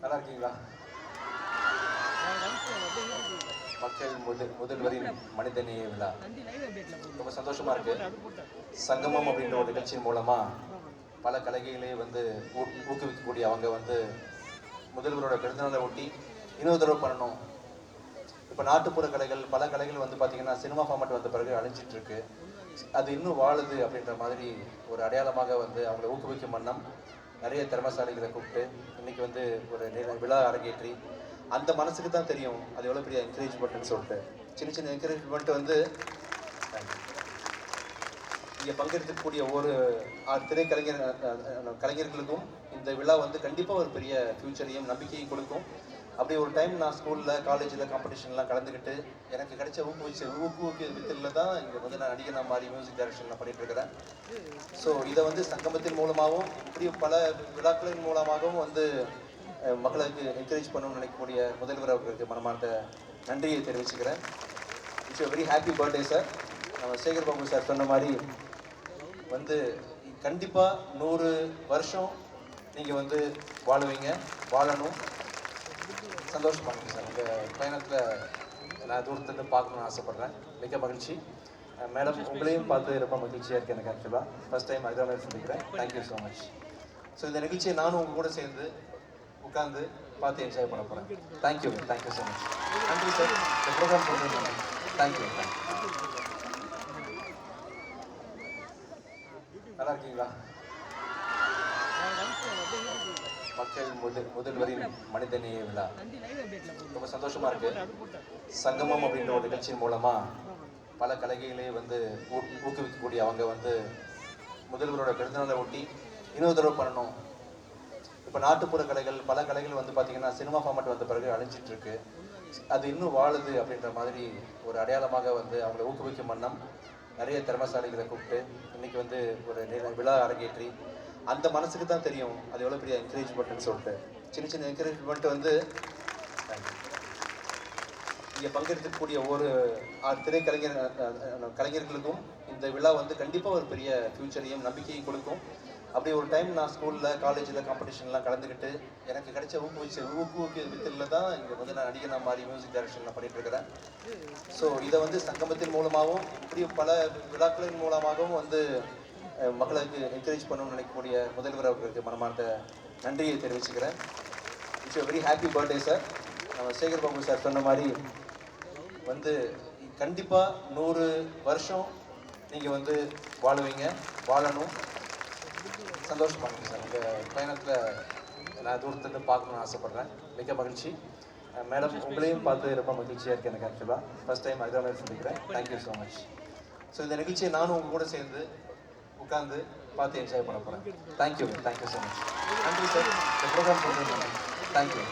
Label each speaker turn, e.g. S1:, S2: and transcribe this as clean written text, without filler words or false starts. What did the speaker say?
S1: நல்லா இருக்கீங்களா? மக்கள் முதல்வரின் மனிதநேய விழா ரொம்ப சந்தோஷமா இருக்கு. சங்கமம் அப்படின்ற ஒரு நிகழ்ச்சியின் மூலமா பல கலைகளை வந்து ஊக்குவிக்கக்கூடிய அவங்க வந்து முதல்வரோட பிறந்தநாளை ஒட்டி இன்னொரு தடவை பண்ணணும். இப்போ நாட்டுப்புற கலைகள் பல கலைகள் வந்து பார்த்தீங்கன்னா சினிமா ஃபார்மேட் வந்த பிறகு அழிஞ்சிட்டு இருக்கு. அது இன்னும் வாழுது அப்படின்ற மாதிரி ஒரு அடையாளமாக வந்து அவங்களை ஊக்குவிக்கும் வண்ணம் நிறைய திறமசாலிகளை கூப்பிட்டு இன்னைக்கு வந்து ஒரு விழா அரங்கேற்றி அந்த மனசுக்கு தான் தெரியும் அது எவ்வளோ பெரிய என்கரேஜ்மெண்ட்னு சொல்லிட்டு சின்ன சின்ன என்கரேஜ்மெண்ட் வந்து இங்கே பங்கெடுக்கக்கூடிய ஒவ்வொரு கலைஞர்களுக்கும் இந்த விழா வந்து கண்டிப்பாக ஒரு பெரிய ஃபியூச்சரையும் நம்பிக்கையும் கொடுக்கும். அப்படி ஒரு டைம் நான் ஸ்கூலில் காலேஜில் காம்படிஷன்லாம் கலந்துக்கிட்டு எனக்கு கிடைச்ச ஊக்குவிக்க வித்தில் தான் இங்கே வந்து நான் நடிகனா மாதிரி மியூசிக் டைரக்ஷன்லாம் பண்ணிட்டு இருக்கிறேன். ஸோ இதை வந்து சங்கமத்தின் மூலமாகவும் இப்படி பல விழாக்களின் மூலமாகவும் வந்து மக்களுக்கு என்கரேஜ் பண்ணணும்னு நினைக்கக்கூடிய முதல்வர் அவர்களுக்கு மனமார்ந்த நன்றியை தெரிவிச்சுக்கிறேன். It's very happy birthday sir. நம்ம சேகர் பாபு சார் சொன்ன மாதிரி வந்து கண்டிப்பாக 100 வருஷம் நீங்கள் வந்து வாழணும். சந்தோஷமா இருக்கு சார். உங்கள் பயணத்தில் நான் தூரத்துலேருந்து பார்க்கணுன்னு ஆசைப்பட்றேன். மிக மகிழ்ச்சி மேடம். உங்களையும் பார்த்து ரொம்ப மகிழ்ச்சியாக இருக்குது எனக்கு. ஆக்சுவலாக ஃபஸ்ட் டைம் அதுதான் சந்திக்கிறேன். Thank you so much. ஸோ இந்த நிகழ்ச்சியை நானும் உங்கள் கூட சேர்ந்து உட்காந்து பார்த்து என்ஜாய் பண்ண போகிறேன். Thank you so much. நன்றி சார். இந்த ப்ரோக்ராம் பண்ணுறேன். தேங்க்யூ. நல்லா இருக்கீங்களா? மக்கள் முதல்வரின் மனிதநேய விழா ரொம்ப சந்தோஷமா இருக்கு. சங்கமம் அப்படின்ற ஒரு நிகழ்ச்சியின் மூலமா பல கலைகளை வந்து ஊக்குவிக்கக்கூடிய அவங்க வந்து முதல்வரோட பிறந்தநாளை ஒட்டி இன்னொரு தடவை பண்ணணும். இப்போ நாட்டுப்புற கலைகள் பல கலைகள் வந்து பார்த்தீங்கன்னா சினிமா ஃபார்மேட் வந்த பிறகு அழிஞ்சிட்டு இருக்கு. அது இன்னும் வாழுது அப்படின்ற மாதிரி ஒரு அடையாளமாக வந்து அவங்களை ஊக்குவிக்கும் வண்ணம் நிறைய திறமசாலிகளை கூப்பிட்டு இன்னைக்கு வந்து ஒரு விழா அரங்கேற்றி அந்த மனசுக்கு தான் தெரியும் அது எவ்வளோ பெரிய என்கரேஜ்மெண்ட்னு சொல்லிட்டு சின்ன சின்ன என்கரேஜ்மெண்ட் வந்து இங்கே பங்கெடுக்கக்கூடிய ஒவ்வொரு கலைஞர்களுக்கும் இந்த விழா வந்து கண்டிப்பாக ஒரு பெரிய ஃபியூச்சரையும் நம்பிக்கையும் கொடுக்கும். அப்படி ஒரு டைம் நான் ஸ்கூலில் காலேஜில் காம்படிஷன்லாம் கலந்துக்கிட்டு எனக்கு கிடைச்ச ஊக்குவிக்க வித்தில் தான் இங்கே வந்து நான் நடிகனா மாதிரி மியூசிக் டைரக்ஷன்லாம் பண்ணிட்டு இருக்கிறேன். ஸோ இதை வந்து சங்கமத்தின் மூலமாகவும் இப்படி பல விழாக்களின் மூலமாகவும் வந்து மக்களுக்கு என்கரேஜ் பண்ணணும்னு நினைக்கக்கூடிய முதல்வர் அவர்களுக்கு மனமார்ந்த நன்றியை தெரிவிச்சுக்கிறேன். It's very happy birthday sir. நம்ம சேகர் பாபு சார் சொன்ன மாதிரி வந்து கண்டிப்பாக 100 வருஷம் நீங்கள் வந்து வாழணும். சந்தோஷமா இருக்கு சார். உங்கள் பயணத்தில் நான் தூரத்துலேருந்து பார்க்கணுன்னு ஆசைப்பட்றேன். மிக மகிழ்ச்சி மேடம். உங்களையும் பார்த்து ரொம்ப மகிழ்ச்சியாக இருக்குது எனக்கு. ஆக்சுவலாக ஃபஸ்ட் டைம் அதுதான் சந்திக்கிறேன். Thank you so much. ஸோ இந்த நிகழ்ச்சியை நானும் உங்கள் கூட சேர்ந்து உட்காந்து பார்த்து என்ஜாய் பண்ண போகிறேன். Thank you so much. நன்றி சார். இந்த ப்ரோக்ராம் பண்ணுறேன். தேங்க்யூ.